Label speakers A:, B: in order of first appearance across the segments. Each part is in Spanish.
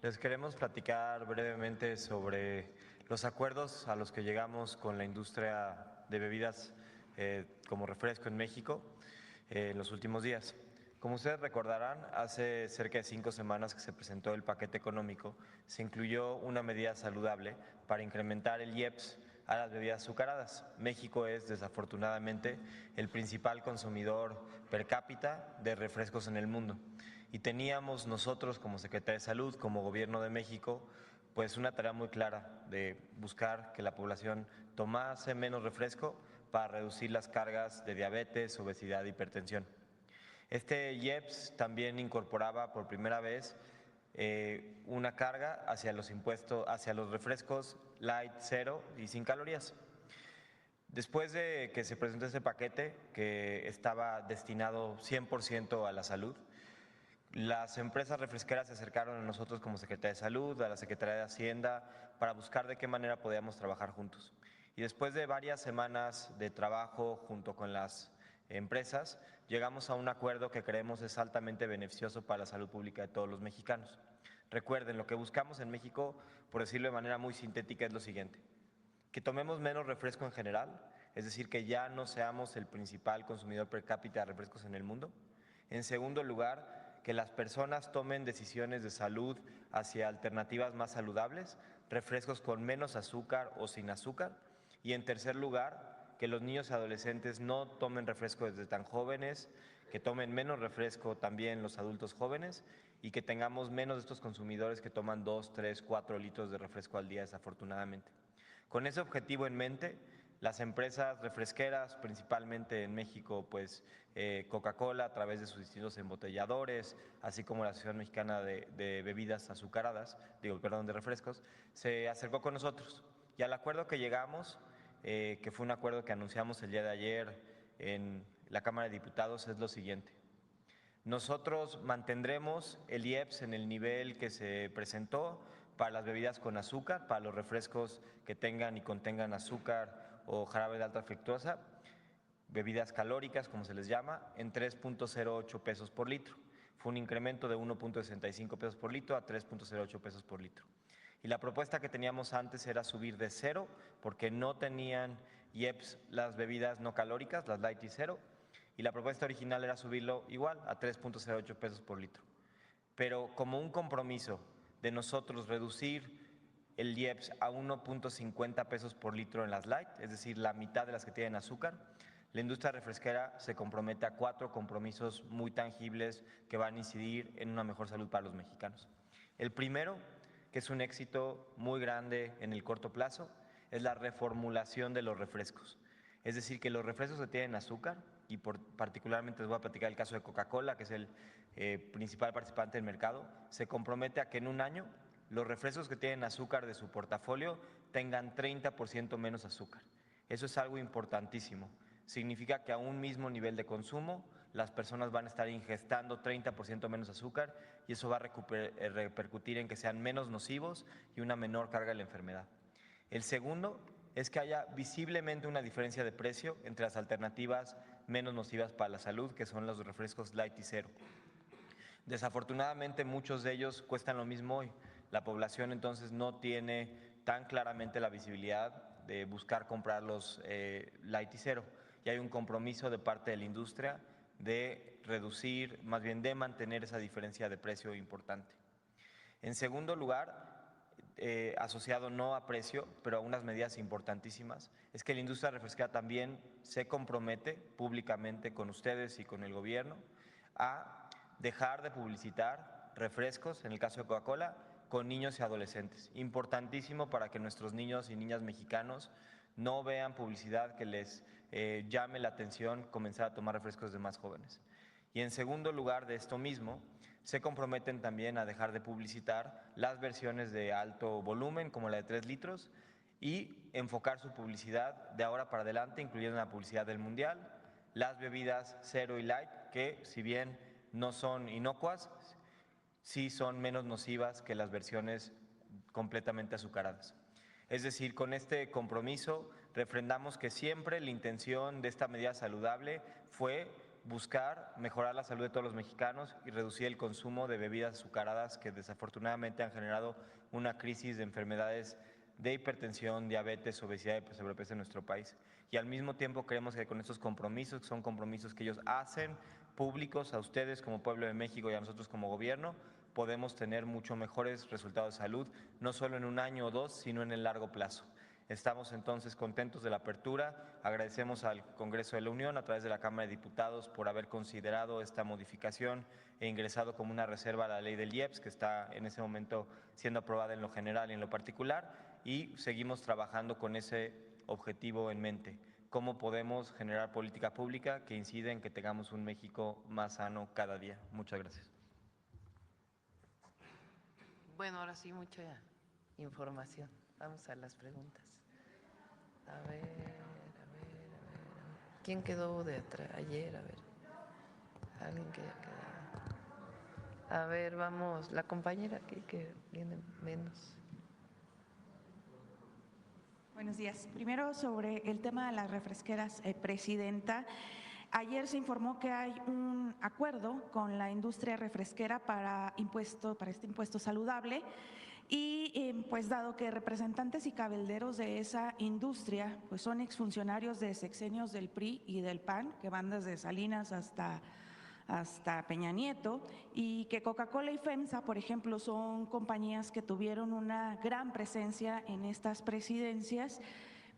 A: Les queremos platicar brevemente sobre los acuerdos a los que llegamos con la industria de bebidas como refresco en México en los últimos días. Como ustedes recordarán, hace cerca de 5 semanas que se presentó el paquete económico, se incluyó una medida saludable para incrementar el IEPS a las bebidas azucaradas. México es, desafortunadamente, el principal consumidor per cápita de refrescos en el mundo. Y teníamos nosotros, como Secretaría de Salud, como Gobierno de México, pues una tarea muy clara de buscar que la población tomase menos refresco para reducir las cargas de diabetes, obesidad e hipertensión. Este IEPS también incorporaba por primera vez una carga hacia los impuestos, hacia los refrescos light, cero y sin calorías. Después de que se presentó este paquete, que estaba destinado 100% a la salud, las empresas refresqueras se acercaron a nosotros como Secretaría de Salud, a la Secretaría de Hacienda, para buscar de qué manera podíamos trabajar juntos. Y después de varias semanas de trabajo junto con las empresas, llegamos a un acuerdo que creemos es altamente beneficioso para la salud pública de todos los mexicanos. Recuerden, lo que buscamos en México, por decirlo de manera muy sintética, es lo siguiente: que tomemos menos refresco en general, es decir, que ya no seamos el principal consumidor per cápita de refrescos en el mundo. En segundo lugar, que las personas tomen decisiones de salud hacia alternativas más saludables, refrescos con menos azúcar o sin azúcar. Y en tercer lugar, que los niños y adolescentes no tomen refresco desde tan jóvenes, que tomen menos refresco también los adultos jóvenes y que tengamos menos de estos consumidores que toman 2, 3, 4 litros de refresco al día, desafortunadamente. Con ese objetivo en mente, las empresas refresqueras, principalmente en México, pues Coca-Cola a través de sus distintos embotelladores, así como la Asociación Mexicana de Bebidas Azucaradas, de refrescos, se acercó con nosotros. Y al acuerdo que llegamos, que fue un acuerdo que anunciamos el día de ayer en la Cámara de Diputados, es lo siguiente: nosotros mantendremos el IEPS en el nivel que se presentó para las bebidas con azúcar, para los refrescos que tengan y contengan azúcar o jarabe de alta fructosa, bebidas calóricas, como se les llama, en 3.08 pesos por litro. Fue un incremento de 1.65 pesos por litro a 3.08 pesos por litro. Y la propuesta que teníamos antes era subir de cero, porque no tenían IEPS las bebidas no calóricas, las light y cero, y la propuesta original era subirlo igual a 3.08 pesos por litro. Pero como un compromiso de nosotros reducir el IEPS a 1.50 pesos por litro en las light, es decir, la mitad de las que tienen azúcar, la industria refresquera se compromete a 4 compromisos muy tangibles que van a incidir en una mejor salud para los mexicanos. El primero, que es un éxito muy grande en el corto plazo, es la reformulación de los refrescos. Es decir, que los refrescos que tienen azúcar, y particularmente les voy a platicar el caso de Coca-Cola, que es el principal participante del mercado, se compromete a que en un año los refrescos que tienen azúcar de su portafolio tengan 30% menos azúcar. Eso es algo importantísimo. Significa que a un mismo nivel de consumo las personas van a estar ingestando 30% menos azúcar y eso va a repercutir en que sean menos nocivos y una menor carga de la enfermedad. El segundo es que haya visiblemente una diferencia de precio entre las alternativas menos nocivas para la salud, que son los refrescos light y cero. Desafortunadamente muchos de ellos cuestan lo mismo hoy. La población entonces no tiene tan claramente la visibilidad de buscar comprar los light y cero. Y hay un compromiso de parte de la industria de reducir, más bien de mantener esa diferencia de precio importante. En segundo lugar, asociado no a precio, pero a unas medidas importantísimas, es que la industria refresquera también se compromete públicamente con ustedes y con el gobierno a dejar de publicitar refrescos, en el caso de Coca-Cola, con niños y adolescentes. Importantísimo para que nuestros niños y niñas mexicanos no vean publicidad que les llame la atención comenzar a tomar refrescos de más jóvenes. Y en segundo lugar de esto mismo, se comprometen también a dejar de publicitar las versiones de alto volumen, como la de 3 litros, y enfocar su publicidad de ahora para adelante, incluyendo la publicidad del Mundial, las bebidas cero y light, que si bien no son inocuas, sí son menos nocivas que las versiones completamente azucaradas. Es decir, con este compromiso refrendamos que siempre la intención de esta medida saludable fue buscar mejorar la salud de todos los mexicanos y reducir el consumo de bebidas azucaradas que desafortunadamente han generado una crisis de enfermedades de hipertensión, diabetes, obesidad y sobrepeso en nuestro país. Y al mismo tiempo creemos que con estos compromisos, que son compromisos que ellos hacen públicos a ustedes como pueblo de México y a nosotros como gobierno, podemos tener mucho mejores resultados de salud, no solo en un año o dos, sino en el largo plazo. Estamos entonces contentos de la apertura, agradecemos al Congreso de la Unión a través de la Cámara de Diputados por haber considerado esta modificación e ingresado como una reserva a la ley del IEPS, que está en ese momento siendo aprobada en lo general y en lo particular, y seguimos trabajando con ese objetivo en mente. ¿Cómo podemos generar política pública que incide en que tengamos un México más sano cada día? Muchas gracias.
B: Bueno, ahora sí, mucha información. Vamos a las preguntas. A ver. ¿Quién quedó de atrás ayer? A ver. Alguien que haya quedado. A ver, vamos. La compañera aquí que viene menos.
C: Buenos días. Primero, sobre el tema de las refresqueras, Presidenta. Ayer se informó que hay un acuerdo con la industria refresquera para este impuesto saludable y pues dado que representantes y cabilderos de esa industria pues son exfuncionarios de sexenios del PRI y del PAN, que van desde Salinas hasta Peña Nieto, y que Coca-Cola y FEMSA, por ejemplo, son compañías que tuvieron una gran presencia en estas presidencias,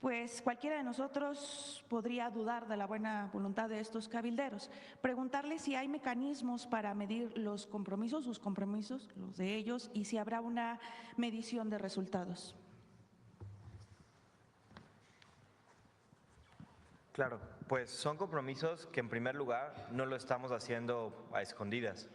C: pues cualquiera de nosotros podría dudar de la buena voluntad de estos cabilderos. Preguntarles si hay mecanismos para medir los compromisos, sus compromisos, los de ellos, y si habrá una medición de resultados.
A: Claro, pues son compromisos que en primer lugar no lo estamos haciendo a escondidas.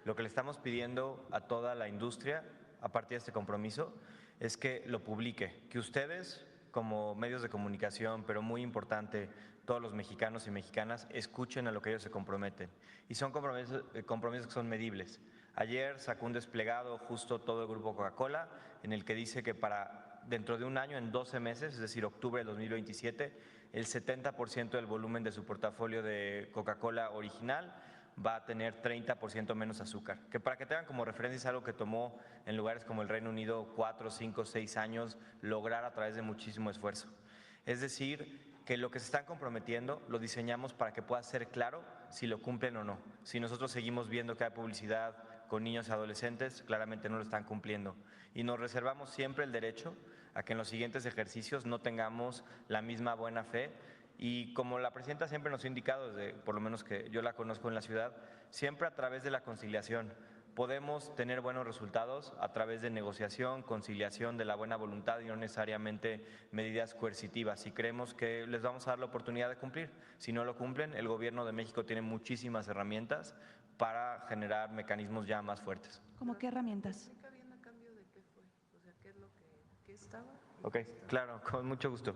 A: Lo que le estamos pidiendo a toda la industria a partir de este compromiso es que lo publique, que ustedes como medios de comunicación, pero muy importante, todos los mexicanos y mexicanas escuchen a lo que ellos se comprometen. Y son compromisos que son medibles. Ayer sacó un desplegado justo todo el grupo Coca-Cola en el que dice que para dentro de un año, en 12 meses, es decir, octubre de 2027, el 70% del volumen de su portafolio de Coca-Cola original va a tener 30% menos azúcar, que para que tengan como referencia es algo que tomó en lugares como el Reino Unido 4, 5, 6 años lograr a través de muchísimo esfuerzo. Es decir, que lo que se están comprometiendo lo diseñamos para que pueda ser claro si lo cumplen o no. Si nosotros seguimos viendo que hay publicidad con niños y adolescentes, claramente no lo están cumpliendo. Y nos reservamos siempre el derecho a que en los siguientes ejercicios no tengamos la misma buena fe. Y como la presidenta siempre nos ha indicado, desde por lo menos que yo la conozco en la ciudad, siempre a través de la conciliación. Podemos tener buenos resultados a través de negociación, conciliación, de la buena voluntad y no necesariamente medidas coercitivas. Y creemos que les vamos a dar la oportunidad de cumplir. Si no lo cumplen, el Gobierno de México tiene muchísimas herramientas para generar mecanismos ya más fuertes.
C: ¿Cómo qué herramientas?
B: ¿A cambio de qué fue? O sea, ¿qué es lo que estaba?
A: Ok, claro, con mucho gusto.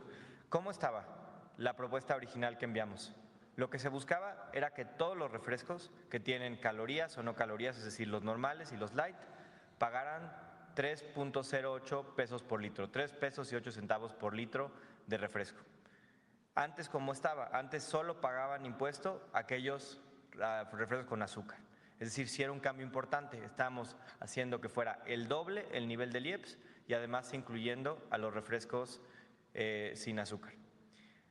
A: ¿Cómo estaba la propuesta original que enviamos? Lo que se buscaba era que todos los refrescos que tienen calorías o no calorías, es decir, los normales y los light, pagaran 3.08 pesos por litro, 3 pesos y 8 centavos por litro de refresco. Antes, ¿cómo estaba? Antes solo pagaban impuesto aquellos refrescos con azúcar. Es decir, sí era un cambio importante, estamos haciendo que fuera el doble el nivel del IEPS y además incluyendo a los refrescos sin azúcar.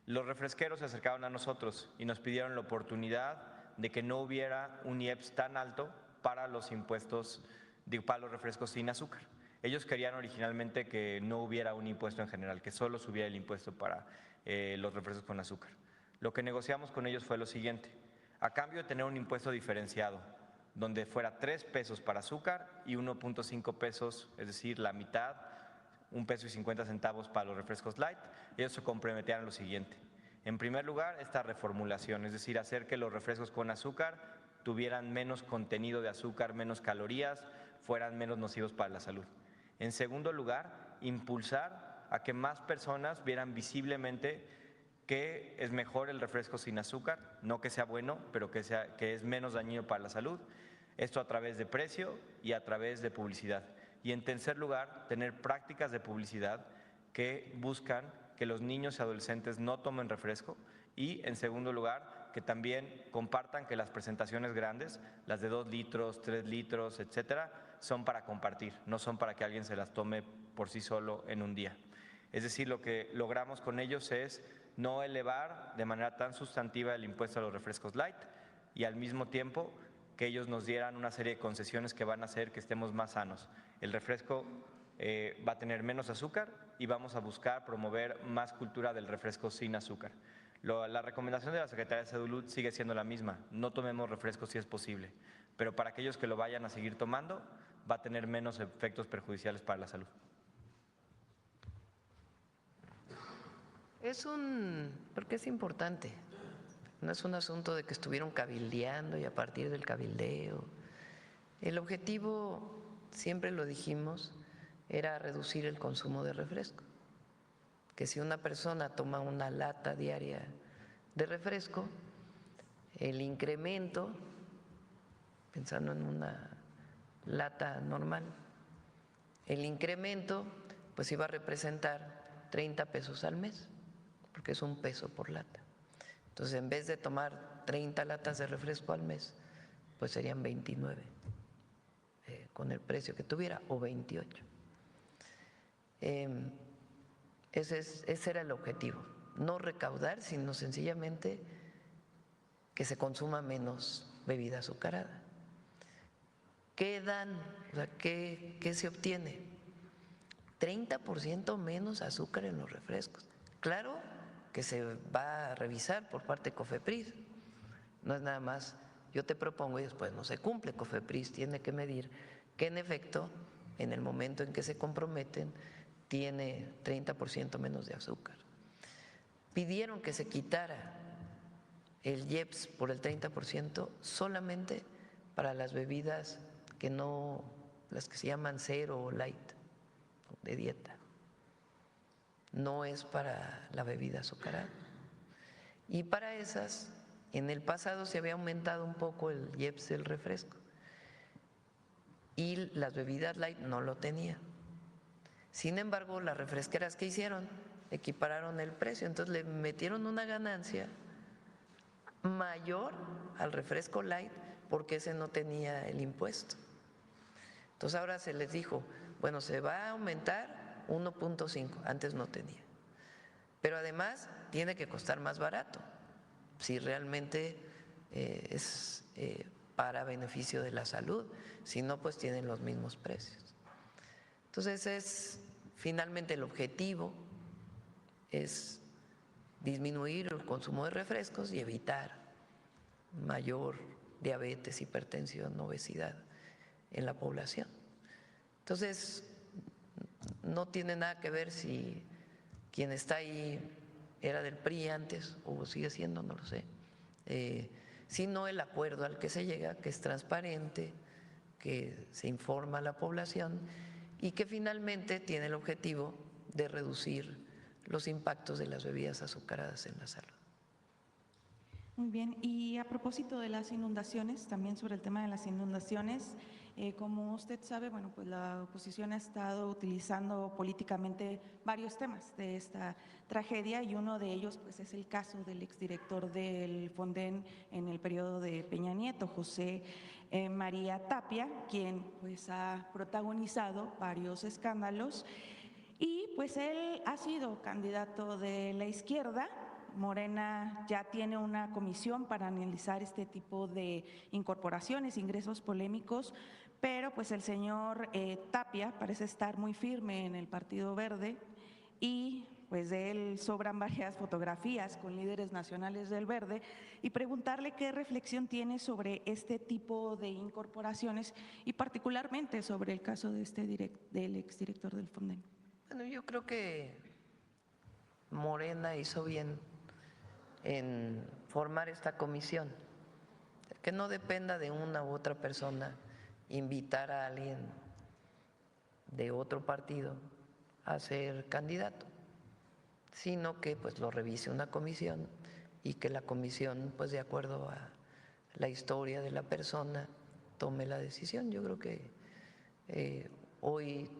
A: Los refresqueros se acercaron a nosotros y nos pidieron la oportunidad de que no hubiera un IEPS tan alto para los impuestos, para los refrescos sin azúcar. Ellos querían originalmente que no hubiera un impuesto en general, que solo subiera el impuesto para los refrescos con azúcar. Lo que negociamos con ellos fue lo siguiente: a cambio de tener un impuesto diferenciado, donde fuera 3 pesos para azúcar y 1.5 pesos, es decir, la mitad, 1 peso y 50 centavos para los refrescos light, ellos se comprometían a lo siguiente. En primer lugar, esta reformulación, es decir, hacer que los refrescos con azúcar tuvieran menos contenido de azúcar, menos calorías, fueran menos nocivos para la salud. En segundo lugar, impulsar a que más personas vieran visiblemente que es mejor el refresco sin azúcar, no que sea bueno, pero que es menos dañino para la salud. Esto a través de precio y a través de publicidad. Y en tercer lugar, tener prácticas de publicidad que buscan que los niños y adolescentes no tomen refresco. Y en segundo lugar, que también compartan que las presentaciones grandes, las de 2 litros, 3 litros, etcétera, son para compartir, no son para que alguien se las tome por sí solo en un día. Es decir, lo que logramos con ellos es no elevar de manera tan sustantiva el impuesto a los refrescos light y al mismo tiempo que ellos nos dieran una serie de concesiones que van a hacer que estemos más sanos. El refresco va a tener menos azúcar y vamos a buscar promover más cultura del refresco sin azúcar. La recomendación de la Secretaría de Salud sigue siendo la misma, no tomemos refresco si es posible, pero para aquellos que lo vayan a seguir tomando va a tener menos efectos perjudiciales para la salud.
B: Porque es importante, no es un asunto de que estuvieron cabildeando y a partir del cabildeo. El objetivo, siempre lo dijimos, era reducir el consumo de refresco. Que si una persona toma una lata diaria de refresco, el incremento, pensando en una lata normal, el incremento pues iba a representar 30 pesos al mes, porque es 1 peso por lata. Entonces, en vez de tomar 30 latas de refresco al mes, pues serían 29, con el precio que tuviera, o 28. Ese era el objetivo, no recaudar, sino sencillamente que se consuma menos bebida azucarada. ¿Qué dan? O sea, ¿qué se obtiene? 30% menos azúcar en los refrescos. Claro que se va a revisar por parte de COFEPRIS, no es nada más yo te propongo y después no se cumple. COFEPRIS tiene que medir que en efecto, en el momento en que se comprometen, tiene 30% menos de azúcar. Pidieron que se quitara el IEPS por el 30% solamente para las bebidas que no, las que se llaman cero o light, de dieta. No es para la bebida azucarada. Y para esas, en el pasado se había aumentado un poco el IEPS del refresco y las bebidas light no lo tenían. Sin embargo, las refresqueras que hicieron equipararon el precio, entonces le metieron una ganancia mayor al refresco light porque ese no tenía el impuesto. Entonces ahora se les dijo, bueno, se va a aumentar 1.5, antes no tenía, pero además tiene que costar más barato, si realmente es para beneficio de la salud, si no, pues tienen los mismos precios. Entonces es finalmente el objetivo es disminuir el consumo de refrescos y evitar mayor diabetes, hipertensión, obesidad en la población. Entonces, no tiene nada que ver si quien está ahí era del PRI antes o sigue siendo, no lo sé, sino el acuerdo al que se llega, que es transparente, que se informa a la población y que finalmente tiene el objetivo de reducir los impactos de las bebidas azucaradas en la salud.
C: Muy bien, y a propósito de las inundaciones, también sobre el tema de las inundaciones, como usted sabe, bueno, pues la oposición ha estado utilizando políticamente varios temas de esta tragedia y uno de ellos pues es el caso del exdirector del Fonden en el periodo de Peña Nieto, José María Tapia, quien pues ha protagonizado varios escándalos y pues él ha sido candidato de la izquierda. Morena ya tiene una comisión para analizar este tipo de incorporaciones, ingresos polémicos, pero pues el señor Tapia parece estar muy firme en el Partido Verde y pues de él sobran varias fotografías con líderes nacionales del Verde y preguntarle qué reflexión tiene sobre este tipo de incorporaciones y particularmente sobre el caso de del exdirector del Fonden.
B: Bueno, yo creo que Morena hizo bien en formar esta comisión, que no dependa de una u otra persona invitar a alguien de otro partido a ser candidato, sino que pues lo revise una comisión y que la comisión pues de acuerdo a la historia de la persona tome la decisión. Yo creo que hoy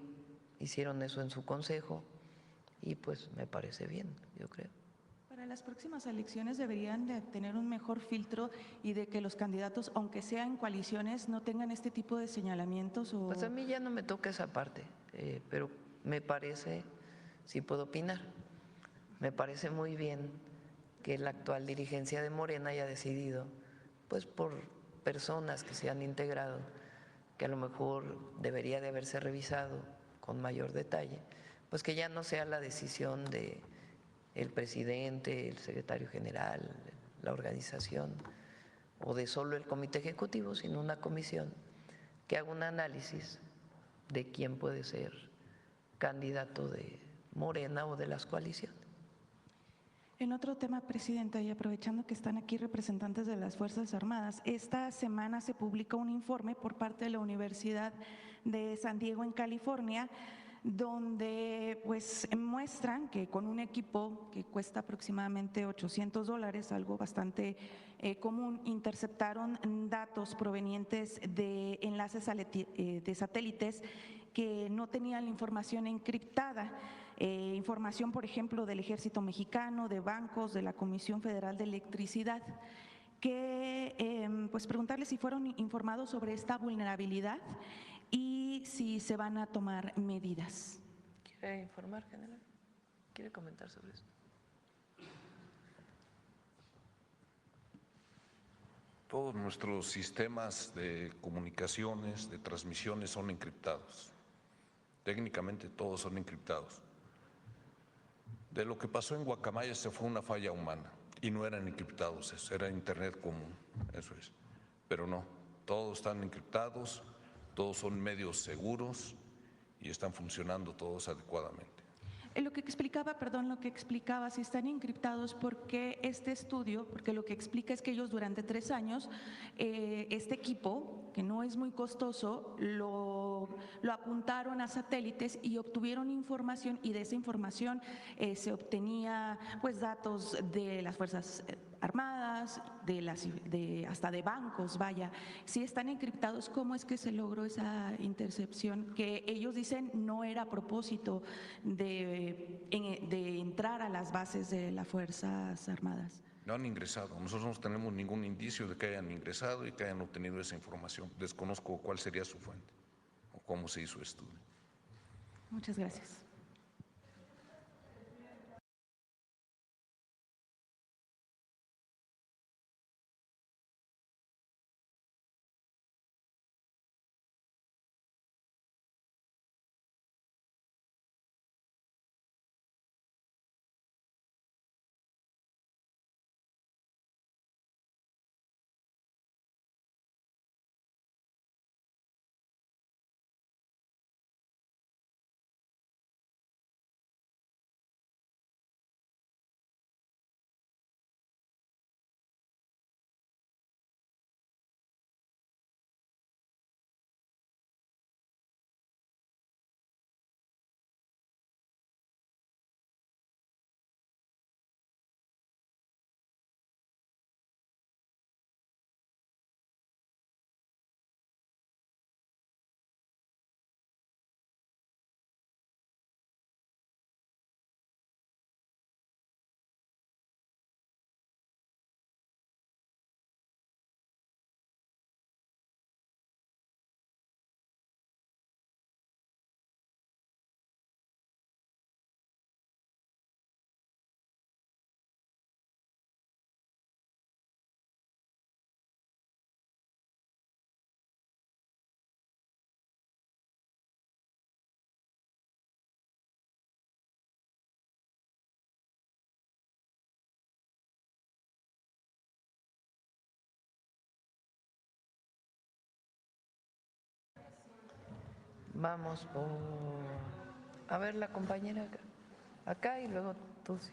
B: hicieron eso en su consejo y pues me parece bien, yo creo.
C: Para las próximas elecciones deberían de tener un mejor filtro y de que los candidatos, aunque sean en coaliciones, no tengan este tipo de señalamientos.
B: Pues a mí ya no me toca esa parte, pero me parece, sí puedo opinar, me parece muy bien que la actual dirigencia de Morena haya decidido, pues por personas que se han integrado, que a lo mejor debería de haberse revisado con mayor detalle, pues que ya no sea la decisión de el presidente, el secretario general, la organización o de solo el comité ejecutivo, sino una comisión que haga un análisis de quién puede ser candidato de Morena o de las coaliciones.
C: En otro tema, Presidenta, y aprovechando que están aquí representantes de las Fuerzas Armadas, esta semana se publica un informe por parte de la Universidad de San Diego en California, donde pues muestran que con un equipo que cuesta aproximadamente $800, algo bastante común, interceptaron datos provenientes de enlaces de satélites que no tenían la información encriptada. Información, por ejemplo, del Ejército Mexicano, de bancos, de la Comisión Federal de Electricidad, que pues preguntarles si fueron informados sobre esta vulnerabilidad y si se van a tomar medidas.
B: ¿Quiere informar, general? ¿Quiere comentar sobre esto?
D: Todos nuestros sistemas de comunicaciones, de transmisiones son encriptados. Técnicamente todos son encriptados. De lo que pasó en Guacamaya se fue una falla humana y no eran encriptados, eso era internet común, eso es. Pero no, todos están encriptados, todos son medios seguros y están funcionando todos adecuadamente.
C: Lo que explicaba, si están encriptados, porque este estudio, porque lo que explica es que ellos durante 3 años, este equipo, que no es muy costoso, lo apuntaron a satélites y obtuvieron información, y de esa información se obtenía pues datos de las Fuerzas Armadas, hasta de bancos, vaya. Si están encriptados, ¿cómo es que se logró esa intercepción? Que ellos dicen no era a propósito de entrar a las bases de las Fuerzas Armadas.
D: No han ingresado, nosotros no tenemos ningún indicio de que hayan ingresado y que hayan obtenido esa información. Desconozco cuál sería su fuente o cómo se hizo el estudio.
C: Muchas gracias.
B: Vamos por… A ver, la compañera acá y luego tú. Sí.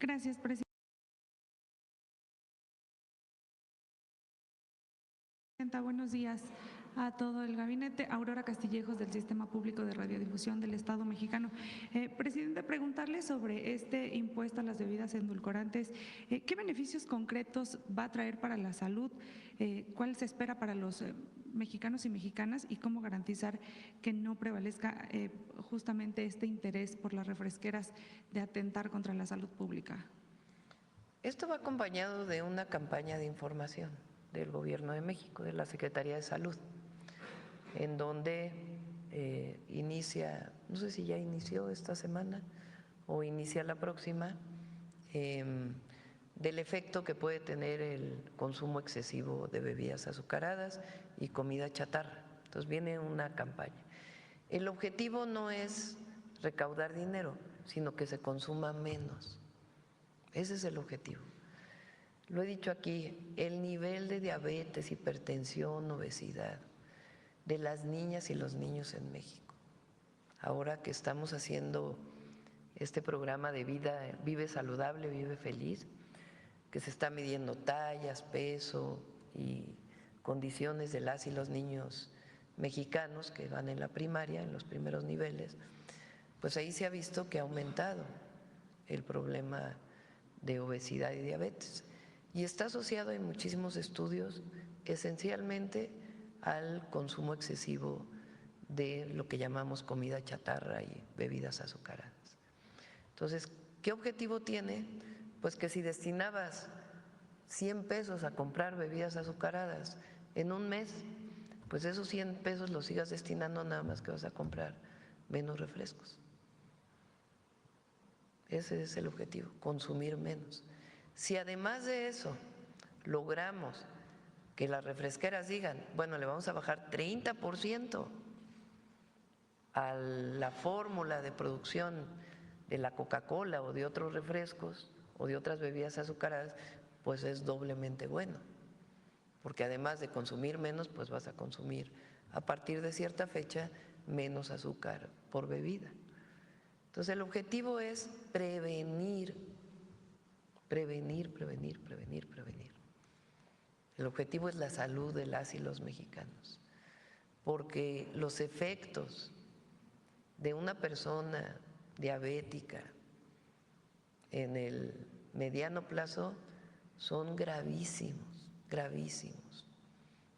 C: Gracias, presidenta. Buenos días a todo el gabinete. Aurora Castillejos, del Sistema Público de Radiodifusión del Estado Mexicano. Presidente, preguntarle sobre este impuesto a las bebidas endulcorantes. ¿Qué beneficios concretos va a traer para la salud? ¿Cuál se espera para los
E: mexicanos y mexicanas y cómo garantizar que no prevalezca justamente este interés por las refresqueras de atentar contra la salud pública?
B: Esto va acompañado de una campaña de información del Gobierno de México, de la Secretaría de Salud, en donde inicia, no sé si ya inició esta semana o inicia la próxima, del efecto que puede tener el consumo excesivo de bebidas azucaradas y comida chatarra. Entonces viene una campaña. El objetivo no es recaudar dinero, sino que se consuma menos. Ese es el objetivo. Lo he dicho aquí, el nivel de diabetes, hipertensión, obesidad de las niñas y los niños en México. Ahora que estamos haciendo este programa de vida, Vive Saludable, Vive Feliz, que se está midiendo tallas, peso y condiciones de las y los niños mexicanos que van en la primaria, en los primeros niveles, pues ahí se ha visto que ha aumentado el problema de obesidad y diabetes. Y está asociado en muchísimos estudios esencialmente al consumo excesivo de lo que llamamos comida chatarra y bebidas azucaradas. Entonces, ¿qué objetivo tiene? Pues que si destinabas 100 pesos a comprar bebidas azucaradas en un mes, pues esos 100 pesos los sigas destinando nada más que vas a comprar menos refrescos. Ese es el objetivo, consumir menos. Si además de eso logramos que las refresqueras digan, bueno, le vamos a bajar 30% a la fórmula de producción de la Coca-Cola o de otros refrescos o de otras bebidas azucaradas, pues es doblemente bueno, porque además de consumir menos, pues vas a consumir a partir de cierta fecha menos azúcar por bebida. Entonces el objetivo es prevenir, prevenir, prevenir, prevenir, prevenir. El objetivo es la salud de las y los mexicanos, porque los efectos de una persona diabética en el mediano plazo son gravísimos, gravísimos.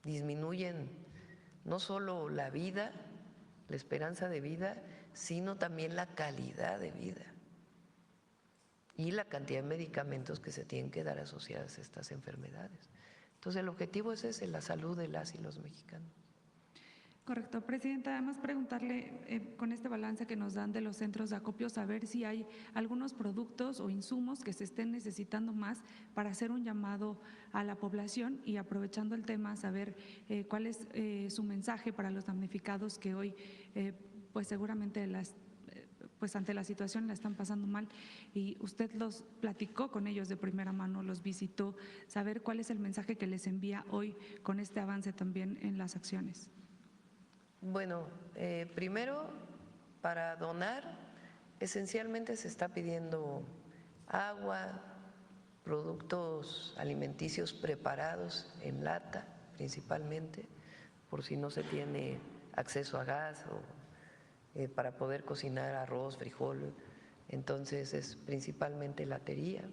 B: Disminuyen no solo la vida, la esperanza de vida, sino también la calidad de vida y la cantidad de medicamentos que se tienen que dar asociadas a estas enfermedades. Entonces el objetivo es ese, la salud de las y los mexicanos.
E: Correcto, Presidenta. Además, preguntarle con este balance que nos dan de los centros de acopio, saber si hay algunos productos o insumos que se estén necesitando más para hacer un llamado a la población y aprovechando el tema, saber cuál es su mensaje para los damnificados que hoy pues seguramente pues ante la situación la están pasando mal y usted los platicó con ellos de primera mano, los visitó, saber cuál es el mensaje que les envía hoy con este avance también en las acciones.
B: Bueno, primero, para donar, esencialmente se está pidiendo agua, productos alimenticios preparados en lata, principalmente, por si no se tiene acceso a gas o para poder cocinar arroz, frijol. Entonces es principalmente latería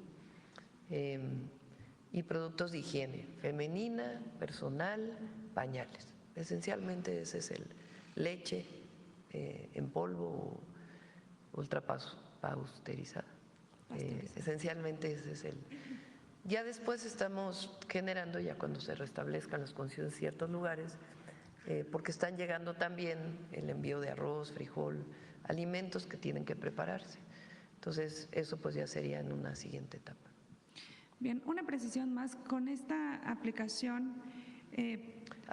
B: y productos de higiene femenina, personal, pañales. Esencialmente ese es el leche en polvo ultrapasteurizada. Esencialmente ese es el. Ya después estamos generando, ya cuando se restablezcan las condiciones en ciertos lugares, porque están llegando también el envío de arroz, frijol, alimentos que tienen que prepararse. Entonces eso pues ya sería en una siguiente etapa.
E: Bien, una precisión más, con esta aplicación…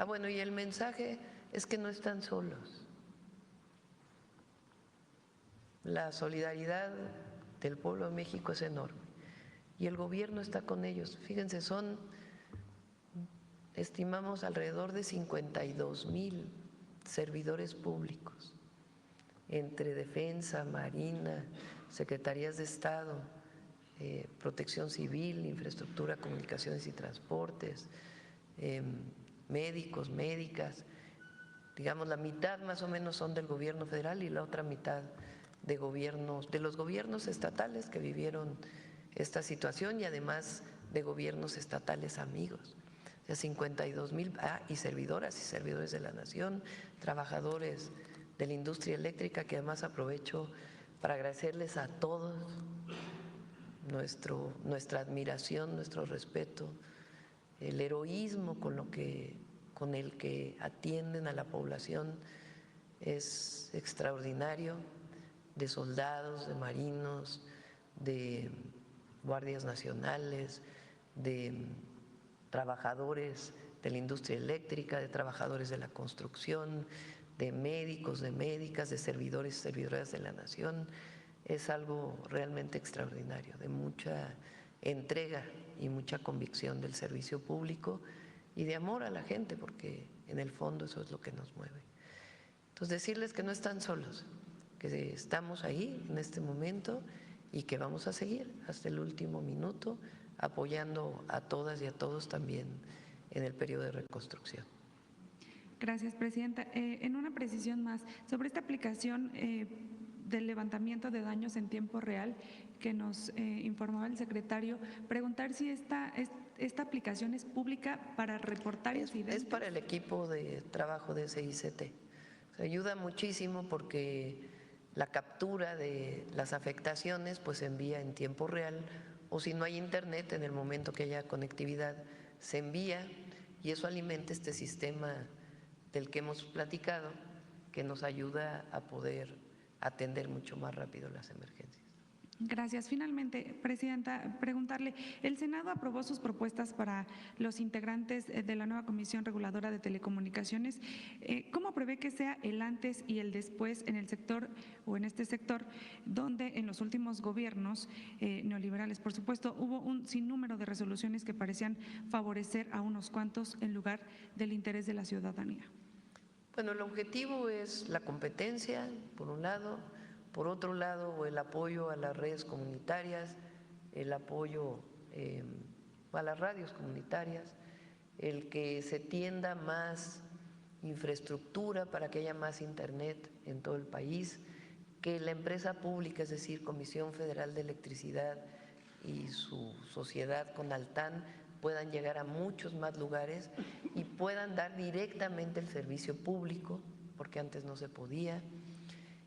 B: bueno, y el mensaje es que no están solos. La solidaridad del pueblo de México es enorme y el gobierno está con ellos. Fíjense, estimamos alrededor de 52,000 servidores públicos, entre Defensa, Marina, Secretarías de Estado, Protección Civil, Infraestructura, Comunicaciones y Transportes, médicos, médicas. Digamos, la mitad más o menos son del gobierno federal y la otra mitad de los gobiernos estatales que vivieron esta situación y además de gobiernos estatales amigos. ya 52,000, y servidoras y servidores de la nación, trabajadores de la industria eléctrica, que además aprovecho para agradecerles a todos nuestra admiración, nuestro respeto, el heroísmo con el que atienden a la población es extraordinario, de soldados, de marinos, de guardias nacionales, de trabajadores de la industria eléctrica, de trabajadores de la construcción, de médicos, de médicas, de servidores y servidoras de la nación. Es algo realmente extraordinario, de mucha entrega y mucha convicción del servicio público y de amor a la gente, porque en el fondo eso es lo que nos mueve. Entonces, decirles que no están solos, que estamos ahí en este momento y que vamos a seguir hasta el último minuto apoyando a todas y a todos también en el periodo de reconstrucción.
E: Gracias, Presidenta. En una precisión más, sobre esta aplicación del levantamiento de daños en tiempo real que nos informaba el secretario, preguntar si esta aplicación es pública para reportar incidentes.
B: Es para el equipo de trabajo de CICT. Se ayuda muchísimo porque la captura de las afectaciones pues se envía en tiempo real, o si no hay internet, en el momento que haya conectividad se envía, y eso alimenta este sistema del que hemos platicado, que nos ayuda a poder atender mucho más rápido las emergencias.
E: Gracias. Finalmente, Presidenta, preguntarle, el Senado aprobó sus propuestas para los integrantes de la nueva Comisión Reguladora de Telecomunicaciones. ¿Cómo prevé que sea el antes y el después en el sector o en este sector, donde en los últimos gobiernos neoliberales, por supuesto, hubo un sinnúmero de resoluciones que parecían favorecer a unos cuantos en lugar del interés de la ciudadanía?
B: Bueno, el objetivo es la competencia, por un lado. Por otro lado, el apoyo a las redes comunitarias, el apoyo a las radios comunitarias, el que se tienda más infraestructura para que haya más internet en todo el país, que la empresa pública, es decir, Comisión Federal de Electricidad y su sociedad con Altán, puedan llegar a muchos más lugares y puedan dar directamente el servicio público, porque antes no se podía.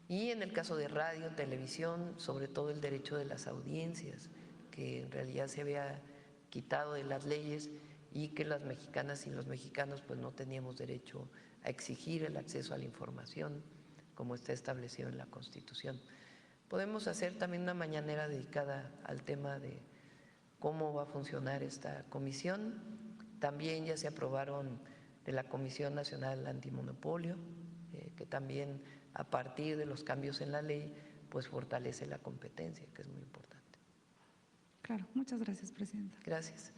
B: Y en el caso de radio, televisión, sobre todo el derecho de las audiencias, que en realidad se había quitado de las leyes y que las mexicanas y los mexicanos pues no teníamos derecho a exigir el acceso a la información como está establecido en la Constitución. Podemos hacer también una mañanera dedicada al tema de cómo va a funcionar esta comisión. También ya se aprobaron de la Comisión Nacional Antimonopolio, que también a partir de los cambios en la ley, pues fortalece la competencia, que es muy importante.
E: Claro, muchas gracias, Presidenta.
B: Gracias.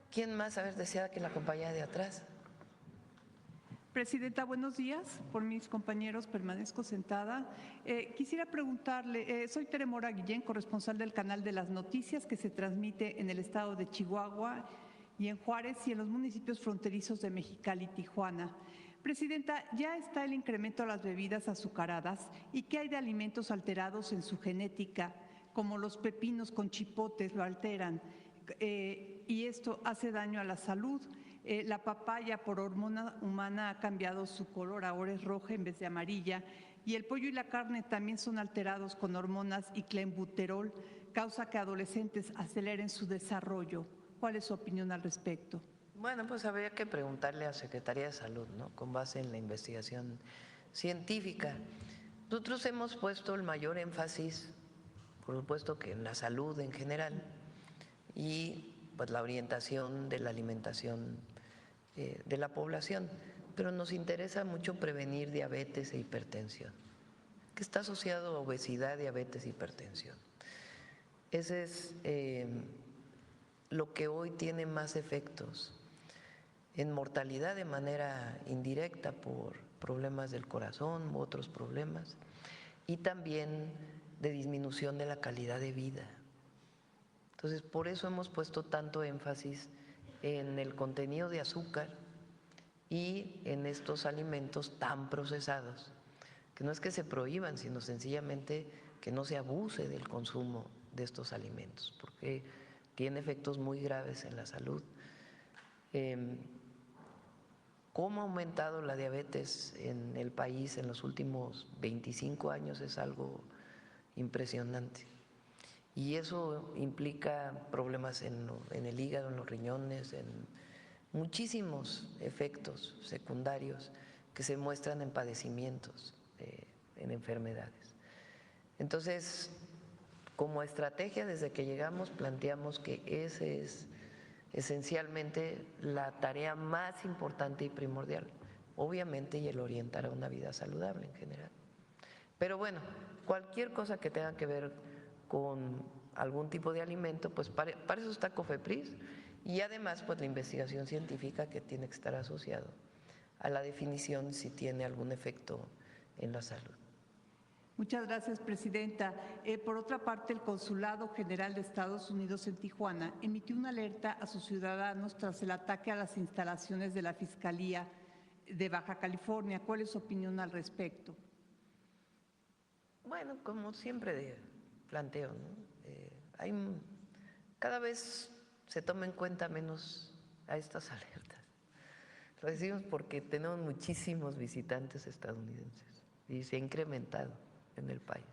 B: ¿Quién más? A ver, deseaba que la acompañara de atrás.
F: Presidenta, buenos días. Por mis compañeros permanezco sentada. Quisiera preguntarle, soy Tere Mora Guillén, corresponsal del Canal de las Noticias, que se transmite en el estado de Chihuahua y en Juárez y en los municipios fronterizos de Mexicali y Tijuana. Presidenta, ya está el incremento a las bebidas azucaradas, ¿y qué hay de alimentos alterados en su genética, como los pepinos con chipotes lo alteran? Y esto hace daño a la salud. La papaya por hormona humana ha cambiado su color, ahora es roja en vez de amarilla, y el pollo y la carne también son alterados con hormonas y clenbuterol, causa que adolescentes aceleren su desarrollo. ¿Cuál es su opinión al respecto?
B: Bueno, pues habría que preguntarle a Secretaría de Salud, ¿no? Con base en la investigación científica. Nosotros hemos puesto el mayor énfasis, por supuesto que en la salud en general, y pues la orientación de la alimentación de la población, pero nos interesa mucho prevenir diabetes e hipertensión, que está asociado a obesidad, diabetes e hipertensión. Ese es lo que hoy tiene más efectos en mortalidad de manera indirecta por problemas del corazón u otros problemas, y también de disminución de la calidad de vida. Entonces, por eso hemos puesto tanto énfasis en el contenido de azúcar y en estos alimentos tan procesados, que no es que se prohíban, sino sencillamente que no se abuse del consumo de estos alimentos, porque tiene efectos muy graves en la salud. Cómo ha aumentado la diabetes en el país en los últimos 25 años es algo impresionante. Y eso implica problemas en el hígado, en los riñones, en muchísimos efectos secundarios que se muestran en padecimientos, en enfermedades. Entonces, como estrategia, desde que llegamos planteamos que ese es esencialmente la tarea más importante y primordial, obviamente, y el orientar a una vida saludable en general. Pero bueno, cualquier cosa que tenga que ver con algún tipo de alimento, pues para eso está COFEPRIS, y además pues la investigación científica que tiene que estar asociado a la definición si tiene algún efecto en la salud.
F: Muchas gracias, Presidenta. Por otra parte, el Consulado General de Estados Unidos en Tijuana emitió una alerta a sus ciudadanos tras el ataque a las instalaciones de la Fiscalía de Baja California. ¿Cuál es su opinión al respecto?
B: Bueno, como siempre planteo, ¿no? Cada vez se toma en cuenta menos a estas alertas. Lo decimos porque tenemos muchísimos visitantes estadounidenses y se ha incrementado en el país.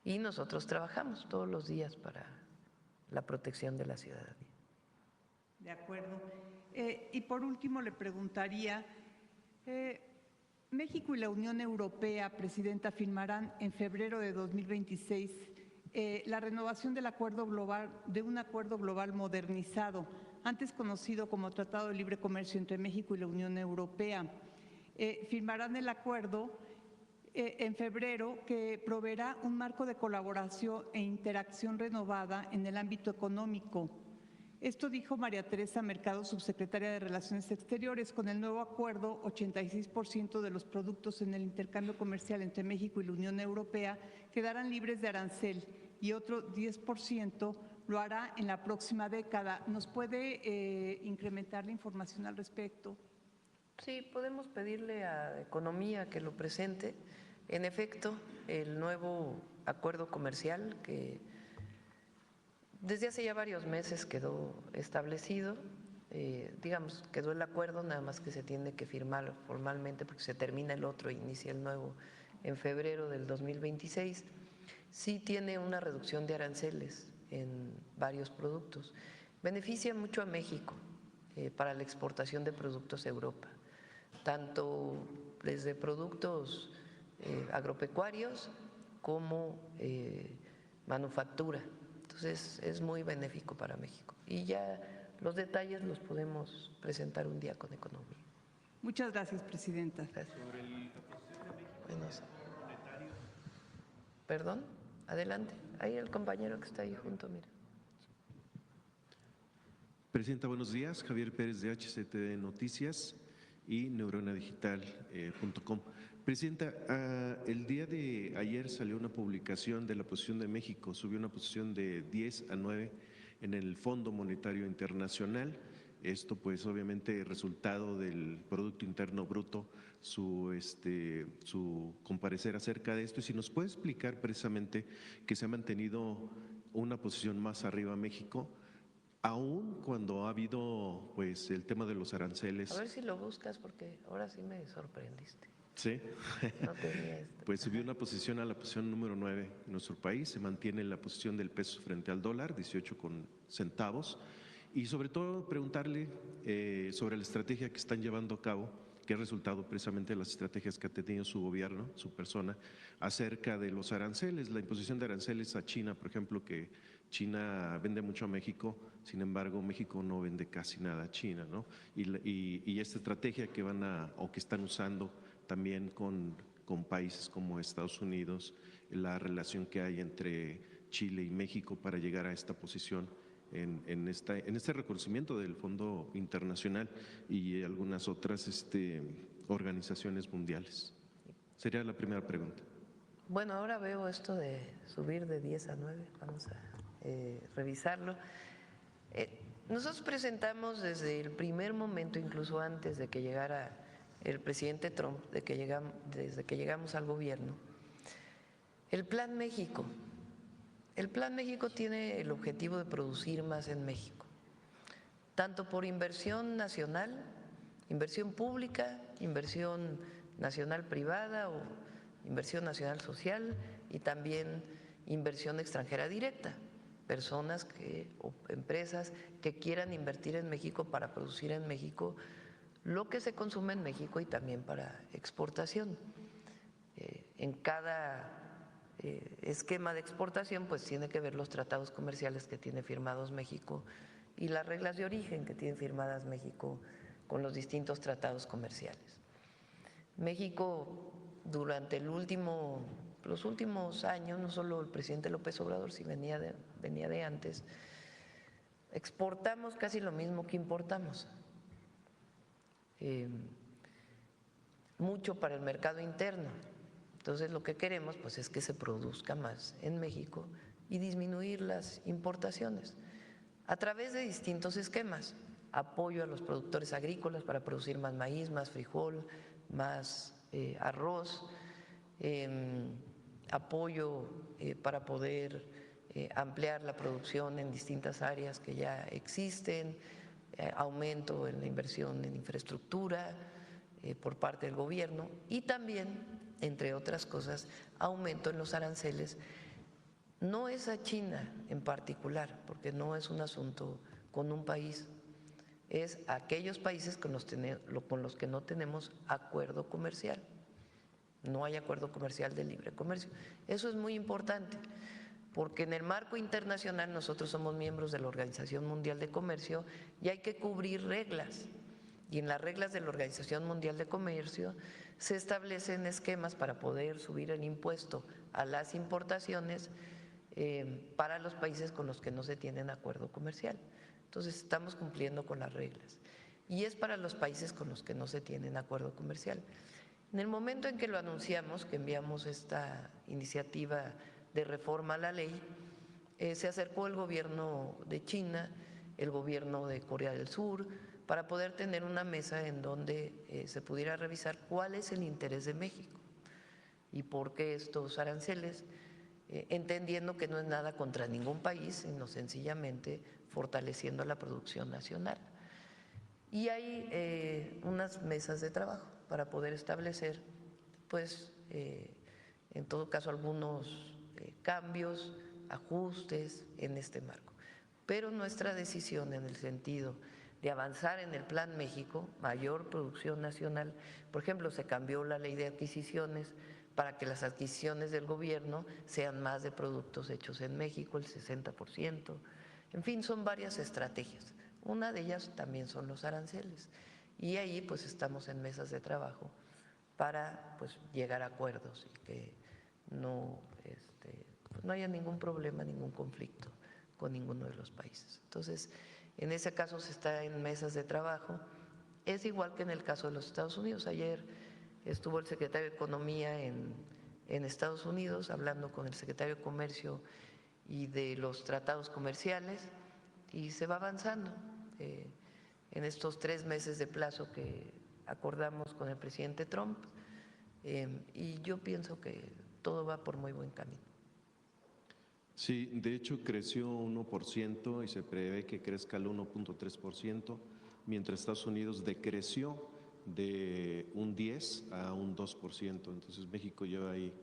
B: Y nosotros trabajamos todos los días para la protección de la ciudadanía.
F: De acuerdo. Y por último le preguntaría, México y la Unión Europea, Presidenta, firmarán en febrero de 2026 la renovación del acuerdo global, de un acuerdo global modernizado, antes conocido como Tratado de Libre Comercio entre México y la Unión Europea. Firmarán el acuerdo en febrero, que proveerá un marco de colaboración e interacción renovada en el ámbito económico. Esto dijo María Teresa Mercado, subsecretaria de Relaciones Exteriores. Con el nuevo acuerdo, 86% de los productos en el intercambio comercial entre México y la Unión Europea quedarán libres de arancel y otro 10% lo hará en la próxima década. ¿Nos puede incrementar la información al respecto?
B: Sí, podemos pedirle a Economía que lo presente. En efecto, el nuevo acuerdo comercial que desde hace ya varios meses quedó establecido, quedó el acuerdo, nada más que se tiene que firmar formalmente porque se termina el otro e inicia el nuevo en febrero del 2026. Sí tiene una reducción de aranceles en varios productos. Beneficia mucho a México para la exportación de productos a Europa, tanto desde productos agropecuarios como manufactura. Entonces es muy benéfico para México. Y ya los detalles los podemos presentar un día con Economía.
F: Muchas gracias, Presidenta.
B: Gracias. Bueno, perdón, adelante. Ahí el compañero que está ahí junto, mira.
G: Presidenta, buenos días. Javier Pérez de HCTD Noticias y neuronadigital.com. Presidenta, el día de ayer salió una publicación de la posición de México, subió una posición de 10 a 9 en el Fondo Monetario Internacional. Esto pues obviamente resultado del Producto Interno Bruto, su comparecer acerca de esto. Y si nos puede explicar precisamente que se ha mantenido una posición más arriba México, aún cuando ha habido pues el tema de los aranceles.
B: A ver si lo buscas porque ahora sí me sorprendiste.
G: Sí,
B: no tenía esto.
G: Pues subió una posición a la posición número 9 en nuestro país, se mantiene la posición del peso frente al dólar, 18 centavos, y sobre todo preguntarle sobre la estrategia que están llevando a cabo, que es resultado precisamente de las estrategias que ha tenido su gobierno, su persona, acerca de los aranceles, la imposición de aranceles a China, por ejemplo, que China vende mucho a México, sin embargo México no vende casi nada a China, ¿no? Y esta estrategia que que están usando también con países como Estados Unidos, la relación que hay entre Chile y México para llegar a esta posición en este reconocimiento del Fondo Internacional y algunas otras organizaciones mundiales. Sería la primera pregunta.
B: Bueno, ahora veo esto de subir de 10 a 9, vamos a revisarlo. Nosotros presentamos desde el primer momento, incluso antes de que llegara el presidente Trump, desde que llegamos al gobierno, el Plan México. El Plan México tiene el objetivo de producir más en México, tanto por inversión nacional, inversión pública, inversión nacional privada o inversión nacional social y también inversión extranjera directa, personas o empresas que quieran invertir en México para producir en México lo que se consume en México y también para exportación. En cada esquema de exportación pues tiene que ver los tratados comerciales que tiene firmados México y las reglas de origen que tiene firmadas México con los distintos tratados comerciales. México durante los últimos años, no solo el presidente López Obrador, si venía de antes, exportamos casi lo mismo que importamos. Mucho para el mercado interno. Entonces lo que queremos pues es que se produzca más en México y disminuir las importaciones a través de distintos esquemas. Apoyo a los productores agrícolas para producir más maíz, más frijol, más arroz, apoyo para poder ampliar la producción en distintas áreas que ya existen, aumento en la inversión en infraestructura por parte del gobierno y también, entre otras cosas, aumento en los aranceles. No es a China en particular, porque no es un asunto con un país, es a aquellos países con los que no tenemos acuerdo comercial. No hay acuerdo comercial de libre comercio. Eso es muy importante, porque en el marco internacional nosotros somos miembros de la Organización Mundial de Comercio y hay que cubrir reglas. Y en las reglas de la Organización Mundial de Comercio se establecen esquemas para poder subir el impuesto a las importaciones para los países con los que no se tienen acuerdo comercial. Entonces estamos cumpliendo con las reglas y es para los países con los que no se tienen acuerdo comercial. En el momento en que lo anunciamos, que enviamos esta iniciativa de reforma a la ley, se acercó el gobierno de China, el gobierno de Corea del Sur, para poder tener una mesa en donde se pudiera revisar cuál es el interés de México y por qué estos aranceles, entendiendo que no es nada contra ningún país, sino sencillamente fortaleciendo la producción nacional. Y hay unas mesas de trabajo para poder establecer, pues, en todo caso, algunos cambios, ajustes en este marco. Pero nuestra decisión en el sentido de avanzar en el Plan México, mayor producción nacional, por ejemplo, se cambió la ley de adquisiciones para que las adquisiciones del gobierno sean más de productos hechos en México, el 60%. En fin, son varias estrategias. Una de ellas también son los aranceles. Y ahí pues estamos en mesas de trabajo para pues llegar a acuerdos y que no haya ningún problema, ningún conflicto con ninguno de los países. Entonces, en ese caso se está en mesas de trabajo. Es igual que en el caso de los Estados Unidos. Ayer estuvo el secretario de Economía en Estados Unidos hablando con el secretario de Comercio y de los tratados comerciales y se va avanzando en estos 3 meses de plazo que acordamos con el presidente Trump y yo pienso que todo va por muy buen camino.
G: Sí, de hecho creció 1% y se prevé que crezca el 1.3%, mientras Estados Unidos decreció de un 10 a un 2%. Entonces México lleva ahí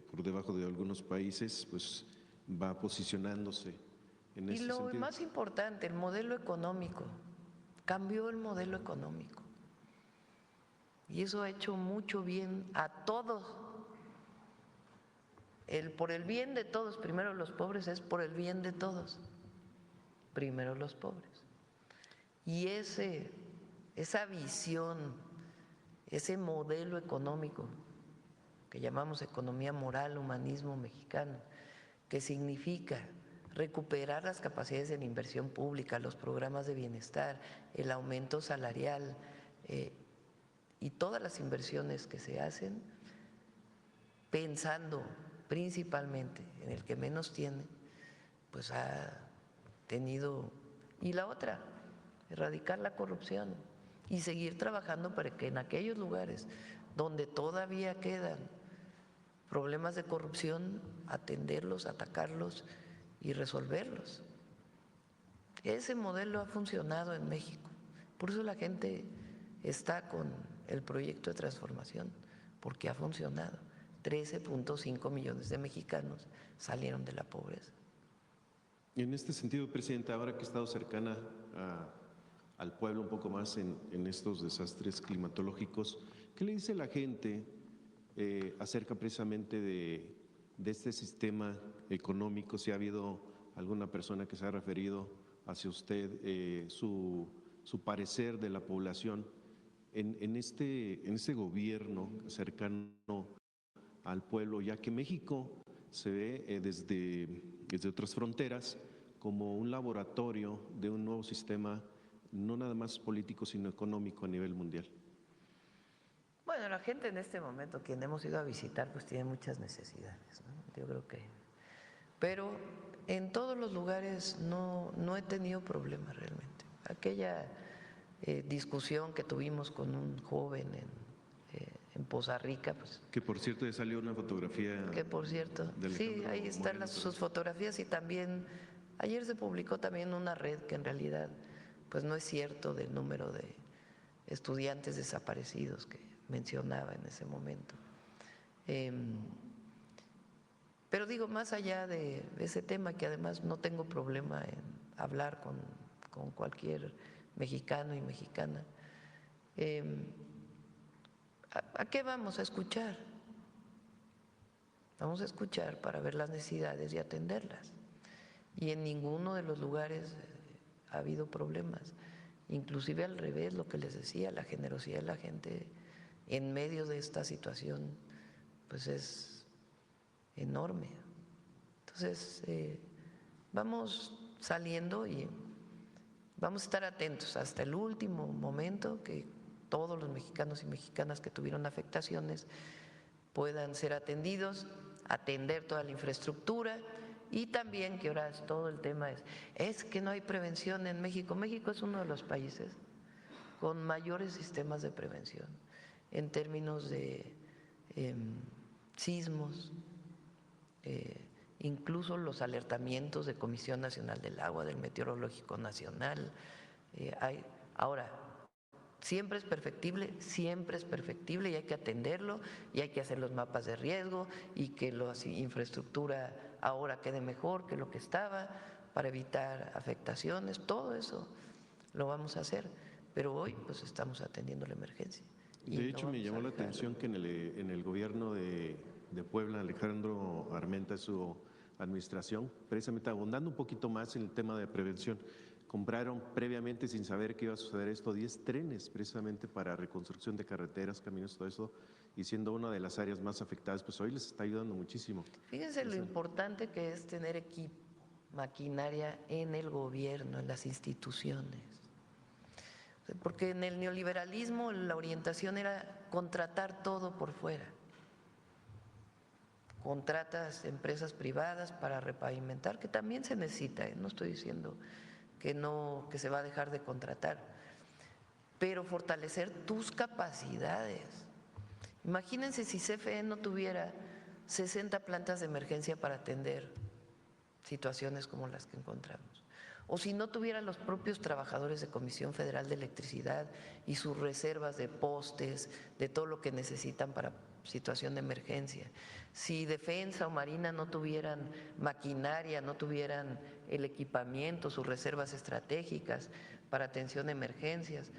G: por debajo de algunos países, pues va posicionándose en ese sentido.
B: Y lo más importante, el modelo económico, cambió el modelo económico y eso ha hecho mucho bien a todos. Por el bien de todos, primero los pobres, es por el bien de todos, primero los pobres. Y esa visión, ese modelo económico que llamamos economía moral, humanismo mexicano, que significa recuperar las capacidades de la inversión pública, los programas de bienestar, el aumento salarial y todas las inversiones que se hacen, pensando principalmente en el que menos tiene, pues ha tenido… Y la otra, erradicar la corrupción y seguir trabajando para que en aquellos lugares donde todavía quedan problemas de corrupción, atenderlos, atacarlos y resolverlos. Ese modelo ha funcionado en México. Por eso la gente está con el proyecto de transformación, porque ha funcionado. 13.5 millones de mexicanos salieron de la pobreza.
G: Y en este sentido, Presidenta, ahora que he estado cercana al pueblo un poco más en estos desastres climatológicos, ¿qué le dice la gente acerca precisamente de este sistema económico? Si ha habido alguna persona que se ha referido hacia usted, su parecer de la población en este gobierno cercano al pueblo, ya que México se ve desde otras fronteras como un laboratorio de un nuevo sistema, no nada más político, sino económico a nivel mundial.
B: Bueno, la gente en este momento, quien hemos ido a visitar, pues tiene muchas necesidades, ¿no? Yo creo que… Pero en todos los lugares no he tenido problemas realmente. Aquella discusión que tuvimos con un joven en Poza Rica, pues…
G: Que por cierto ya salió una fotografía…
B: Que por cierto, sí, ahí están sus fotografías, y también ayer se publicó también una red que en realidad pues no es cierto del número de estudiantes desaparecidos que mencionaba en ese momento. Pero digo, más allá de ese tema, que además no tengo problema en hablar con cualquier mexicano y mexicana, ¿a qué vamos a escuchar? Vamos a escuchar para ver las necesidades y atenderlas. Y en ninguno de los lugares ha habido problemas. Inclusive al revés, lo que les decía, la generosidad de la gente en medio de esta situación pues es enorme. Entonces vamos saliendo y vamos a estar atentos hasta el último momento, que todos los mexicanos y mexicanas que tuvieron afectaciones puedan ser atendidos, atender toda la infraestructura. Y también que ahora todo el tema es que no hay prevención en México. México es uno de los países con mayores sistemas de prevención en términos de sismos, incluso los alertamientos de Comisión Nacional del Agua, del Meteorológico Nacional. Ahora, siempre es perfectible y hay que atenderlo y hay que hacer los mapas de riesgo y que la infraestructura ahora quede mejor que lo que estaba para evitar afectaciones. Todo eso lo vamos a hacer, pero hoy pues estamos atendiendo la emergencia.
G: De hecho, me llamó la atención que en el gobierno de Puebla, Alejandro Armenta, su administración, precisamente abundando un poquito más en el tema de prevención, compraron previamente, sin saber que iba a suceder esto, 10 trenes precisamente para reconstrucción de carreteras, caminos, todo eso, y siendo una de las áreas más afectadas, pues hoy les está ayudando muchísimo.
B: Fíjense lo importante que es tener equipo, maquinaria en el gobierno, en las instituciones. Porque en el neoliberalismo la orientación era contratar todo por fuera. Contratas empresas privadas para repavimentar, que también se necesita, no estoy diciendo que se va a dejar de contratar, pero fortalecer tus capacidades. Imagínense si CFE no tuviera 60 plantas de emergencia para atender situaciones como las que encontramos, o si no tuviera los propios trabajadores de Comisión Federal de Electricidad y sus reservas de postes, de todo lo que necesitan para situación de emergencia, si Defensa o Marina no tuvieran maquinaria, no tuvieran el equipamiento, sus reservas estratégicas para atención de emergencias.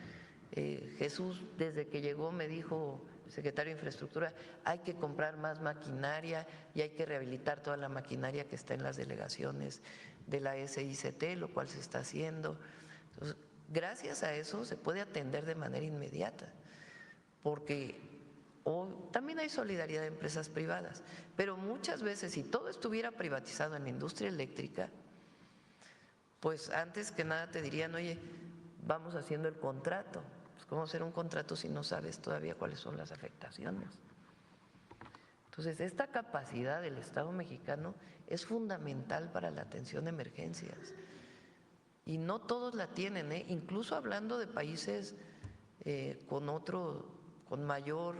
B: Jesús, desde que llegó, me dijo, el secretario de Infraestructura, hay que comprar más maquinaria y hay que rehabilitar toda la maquinaria que está en las delegaciones de la SICT, lo cual se está haciendo. Entonces, gracias a eso se puede atender de manera inmediata, porque también hay solidaridad de empresas privadas, pero muchas veces si todo estuviera privatizado en la industria eléctrica, pues antes que nada te dirían, oye, vamos haciendo el contrato. Pues ¿cómo hacer un contrato si no sabes todavía cuáles son las afectaciones? Entonces, esta capacidad del Estado mexicano es fundamental para la atención de emergencias y no todos la tienen, incluso hablando de países con mayor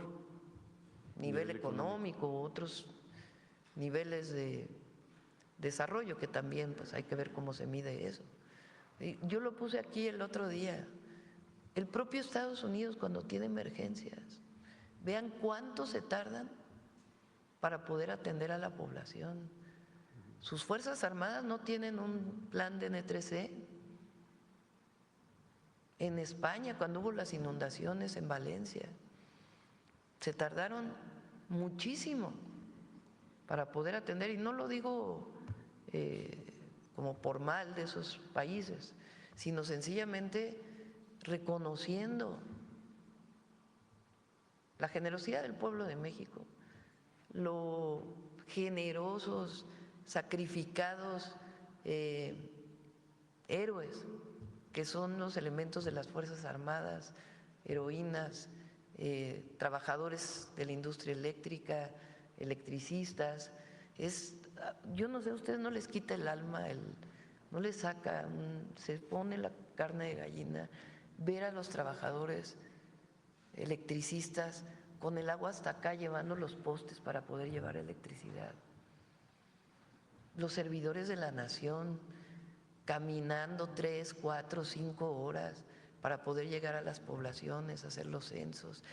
B: nivel económico, otros niveles de desarrollo, que también pues hay que ver cómo se mide eso. Yo lo puse aquí el otro día. El propio Estados Unidos, cuando tiene emergencias, vean cuánto se tardan para poder atender a la población. Sus Fuerzas Armadas no tienen un plan de N3C. En España, cuando hubo las inundaciones en Valencia, se tardaron muchísimo para poder atender, y no lo digo como por mal de esos países, sino sencillamente reconociendo la generosidad del pueblo de México, lo generosos, sacrificados héroes que son los elementos de las Fuerzas Armadas, heroínas, trabajadores de la industria eléctrica, electricistas. Yo no sé, a ustedes no les quita el alma, no les saca, se pone la carne de gallina ver a los trabajadores electricistas con el agua hasta acá llevando los postes para poder llevar electricidad. Los servidores de la nación caminando 3, 4, 5 horas para poder llegar a las poblaciones, hacer los censos.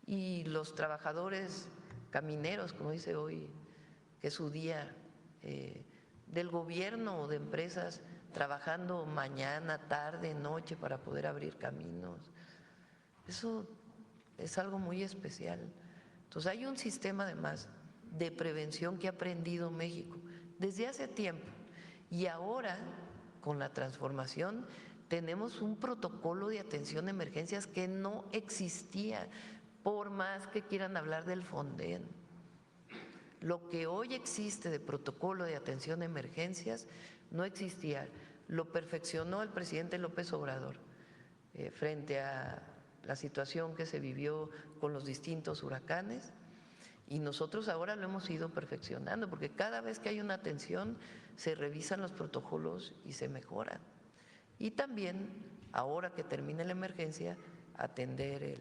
B: Y los trabajadores camineros, como dice hoy, que es su día, del gobierno o de empresas trabajando mañana, tarde, noche para poder abrir caminos. Eso es algo muy especial. Entonces hay un sistema además de prevención que ha aprendido México desde hace tiempo, y ahora con la transformación tenemos un protocolo de atención a emergencias que no existía, por más que quieran hablar del Fonden. Lo que hoy existe de protocolo de atención a emergencias no existía. Lo perfeccionó el presidente López Obrador frente a la situación que se vivió con los distintos huracanes, y nosotros ahora lo hemos ido perfeccionando, porque cada vez que hay una atención se revisan los protocolos y se mejoran. Y también, ahora que termine la emergencia, atender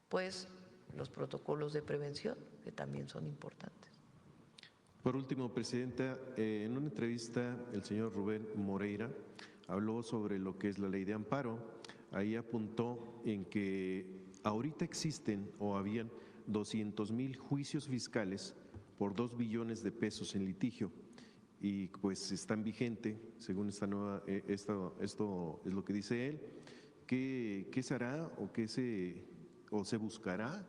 B: pues los protocolos de prevención, que también son importantes.
G: Por último, Presidenta, en una entrevista el señor Rubén Moreira habló sobre lo que es la ley de amparo. Ahí apuntó en que ahorita existen o habían 200,000 juicios fiscales por 2 billones de pesos en litigio, y pues están vigentes, según esta nueva, esto es lo que dice él. ¿Qué se hará o se buscará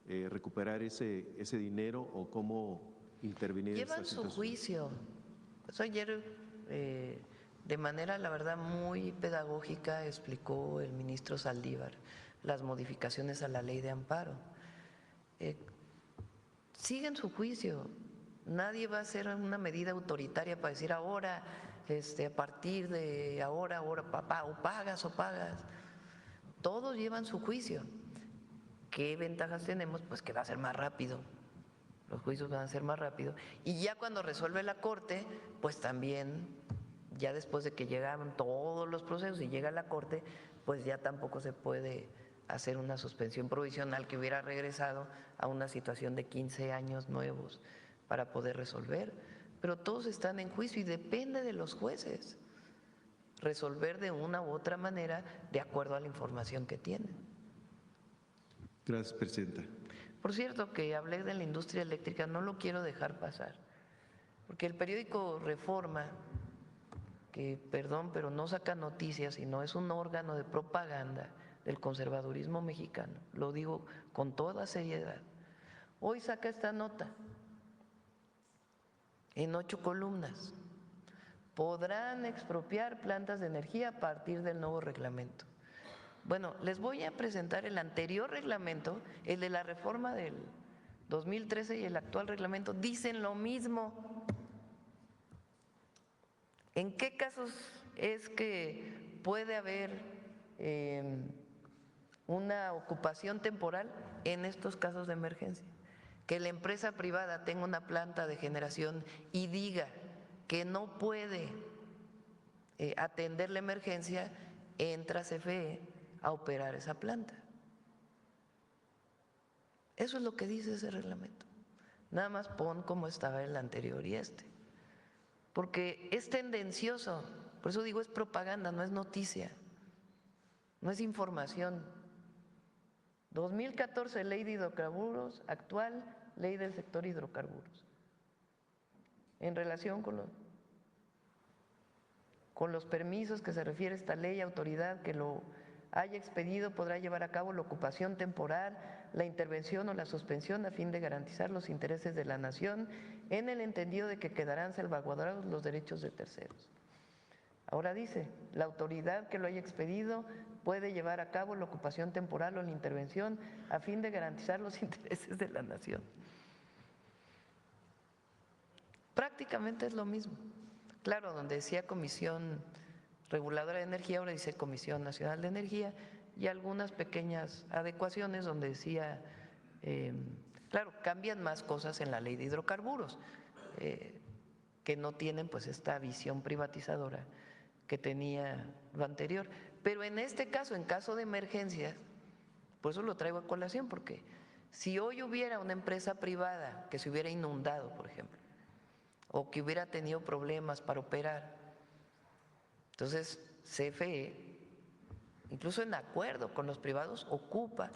G: recuperar ese dinero, o cómo intervenir en esta situación?
B: Llevan su juicio. Pues ayer, de manera, la verdad, muy pedagógica, explicó el ministro Saldívar las modificaciones a la ley de amparo. Siguen su juicio. Nadie va a hacer una medida autoritaria para decir ahora, a partir de ahora, papá, o pagas. Todos llevan su juicio. ¿Qué ventajas tenemos? Pues que va a ser más rápido. Los juicios van a ser más rápido. Y ya cuando resuelve la Corte, pues también, ya después de que llegaron todos los procesos y llega a la Corte, pues ya tampoco se puede hacer una suspensión provisional que hubiera regresado a una situación de 15 años nuevos para poder resolver. Pero todos están en juicio y depende de los jueces resolver de una u otra manera de acuerdo a la información que tienen.
G: Gracias, Presidenta.
B: Por cierto, que hablé de la industria eléctrica, no lo quiero dejar pasar, porque el periódico Reforma, que perdón, pero no saca noticias, sino es un órgano de propaganda del conservadurismo mexicano, lo digo con toda seriedad, hoy saca esta nota en 8 columnas. Podrán expropiar plantas de energía a partir del nuevo reglamento. Bueno, les voy a presentar el anterior reglamento, el de la reforma del 2013, y el actual reglamento dicen lo mismo. ¿En qué casos es que puede haber una ocupación temporal? En estos casos de emergencia. Que la empresa privada tenga una planta de generación y diga que no puede atender la emergencia, entra CFE a operar esa planta. Eso es lo que dice ese reglamento. Nada más pon como estaba el anterior y este. porque es tendencioso. Por eso digo, es propaganda, no es noticia, no es información. 2014, ley de hidrocarburos, actual ley del sector hidrocarburos. En relación con los permisos que se refiere esta ley, autoridad que lo haya expedido podrá llevar a cabo la ocupación temporal, la intervención o la suspensión a fin de garantizar los intereses de la nación en el entendido de que quedarán salvaguardados los derechos de terceros. Ahora dice, la autoridad que lo haya expedido puede llevar a cabo la ocupación temporal o la intervención a fin de garantizar los intereses de la nación. Prácticamente es lo mismo. Claro, donde decía Comisión Reguladora de Energía, ahora dice Comisión Nacional de Energía, y algunas pequeñas adecuaciones donde decía, claro, cambian más cosas en la ley de hidrocarburos, que no tienen pues esta visión privatizadora que tenía lo anterior. Pero en este caso, en caso de emergencias, por eso lo traigo a colación, porque si hoy hubiera una empresa privada que se hubiera inundado, por ejemplo, o que hubiera tenido problemas para operar, entonces CFE, incluso en acuerdo con los privados, ocupa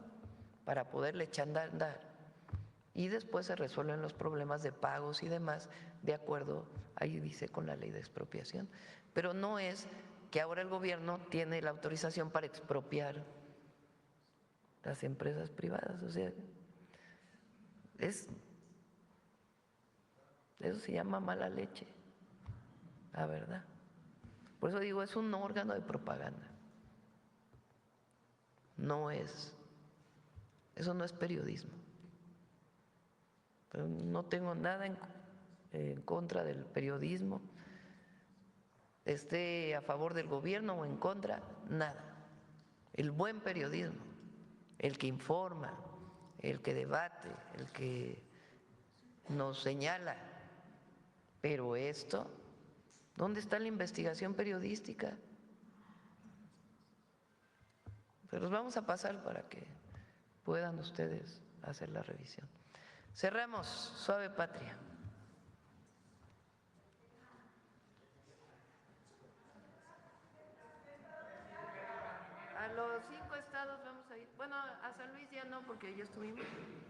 B: para poderle echar a andar y después se resuelven los problemas de pagos y demás de acuerdo, ahí dice, con la ley de expropiación. Pero no es que ahora el gobierno tiene la autorización para expropiar las empresas privadas, o sea, eso se llama mala leche, la verdad. Por eso digo, es un órgano de propaganda. Eso no es periodismo. Pero no tengo nada en contra del periodismo, esté a favor del gobierno o en contra, nada. El buen periodismo, el que informa, el que debate, el que nos señala. Pero esto, ¿dónde está la investigación periodística? Pero los vamos a pasar para que puedan ustedes hacer la revisión. Cerramos, suave patria. A los 5 estados vamos a ir. Bueno, a San Luis ya no, porque ya estuvimos.